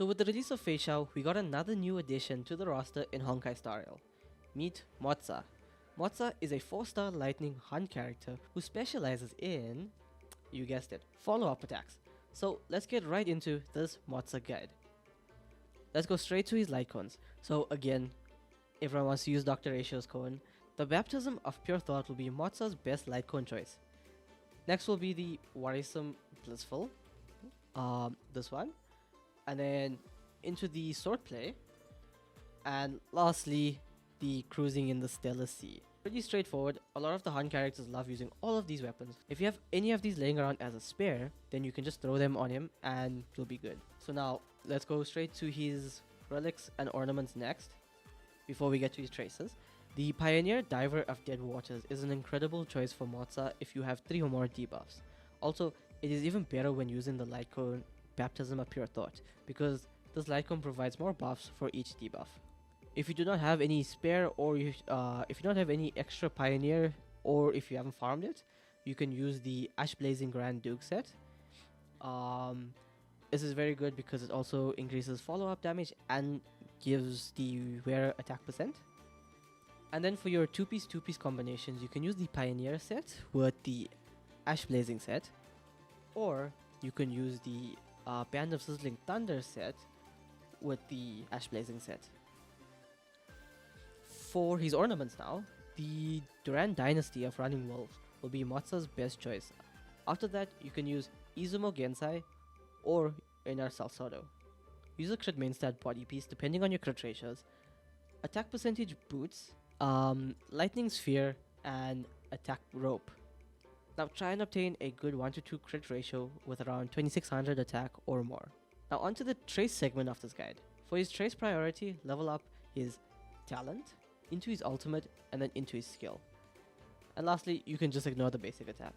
So with the release of Feixiao, we got another new addition to the roster in Honkai Star Rail. Meet Moze. Moze is a 4-star lightning hunt character who specializes in, you guessed it, follow-up attacks. So let's get right into this Moze guide. Let's go straight to his Lightcones. So again, everyone wants to use Dr. Ratio's cone. The Baptism of Pure Thought will be Moze's best Lightcone choice. Next will be the Worrisome Blissful, this one, and then into the Swordplay, and lastly, the Cruising in the Stellar Sea. Pretty straightforward. A lot of the hunt characters love using all of these weapons. If you have any of these laying around as a spare, then you can just throw them on him and he'll be good. So now, let's go straight to his relics and ornaments next, before we get to his traces. The Pioneer Diver of Dead Waters is an incredible choice for Moze if you have 3 or more debuffs. Also, it is even better when using the Lightcone Baptism of Pure Thought, because this Lightcone provides more buffs for each debuff. If you do not have any spare, or if you don't have any extra Pioneer, or if you haven't farmed it, you can use the Ash Blazing Grand Duke set. This is very good because it also increases follow-up damage and gives the wearer attack percent. And then for your 2-piece combinations, you can use the Pioneer set with the Ash Blazing set, or you can use the Band of Sizzling Thunder set with the Ash Blazing set. For his ornaments now, the Duran Dynasty of Running Wolves will be Moze's best choice. After that, you can use Izumo Gensai or Inner Salsado. Use a crit main stat body piece depending on your crit ratios, attack percentage boots, lightning sphere, and attack rope. Now try and obtain a good 1-to-2 crit ratio with around 2600 attack or more. Now onto the trace segment of this guide. For his trace priority, level up his talent, into his ultimate, and then into his skill. And lastly, you can just ignore the basic attack.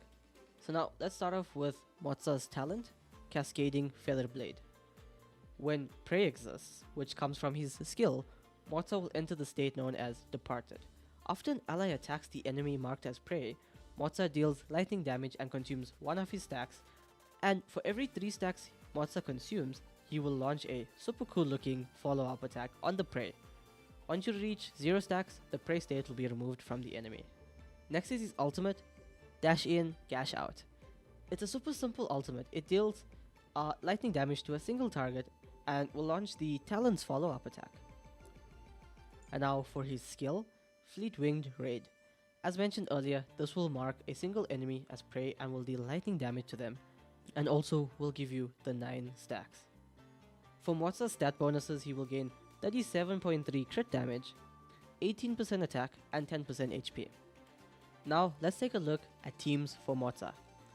So now let's start off with Moze's talent, Cascading Feather Blade. When prey exists, which comes from his skill, Moze will enter the state known as Departed. After an ally attacks the enemy marked as prey, Moze deals lightning damage and consumes 1 of his stacks, and for every 3 stacks Moze consumes, he will launch a super cool looking follow-up attack on the prey. Once you reach 0 stacks, the prey state will be removed from the enemy. Next is his ultimate, Dash In, Gash Out. It's a super simple ultimate. It deals lightning damage to a single target and will launch the Talon's follow-up attack. And now for his skill, Fleet Winged Raid. As mentioned earlier, this will mark a single enemy as prey and will deal lightning damage to them, and also will give you the 9 stacks. For Moze's stat bonuses, he will gain 37.3 crit damage, 18% attack, and 10% HP. Now let's take a look at teams for Moze.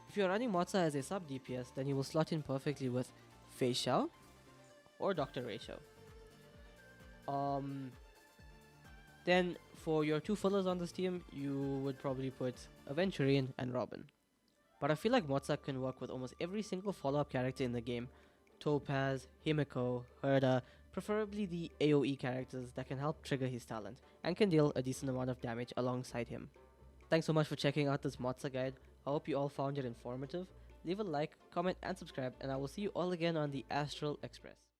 If you're running Moze as a sub DPS, then he will slot in perfectly with Feixiao or Dr. Ratio. Then for your 2 fillers on this team, you would probably put Aventurian and Robin. But I feel like Moze can work with almost every single follow-up character in the game. Topaz, Himeko, Herda, preferably the AoE characters that can help trigger his talent and can deal a decent amount of damage alongside him. Thanks so much for checking out this Moze guide. I hope you all found it informative. Leave a like, comment and subscribe, and I will see you all again on the Astral Express.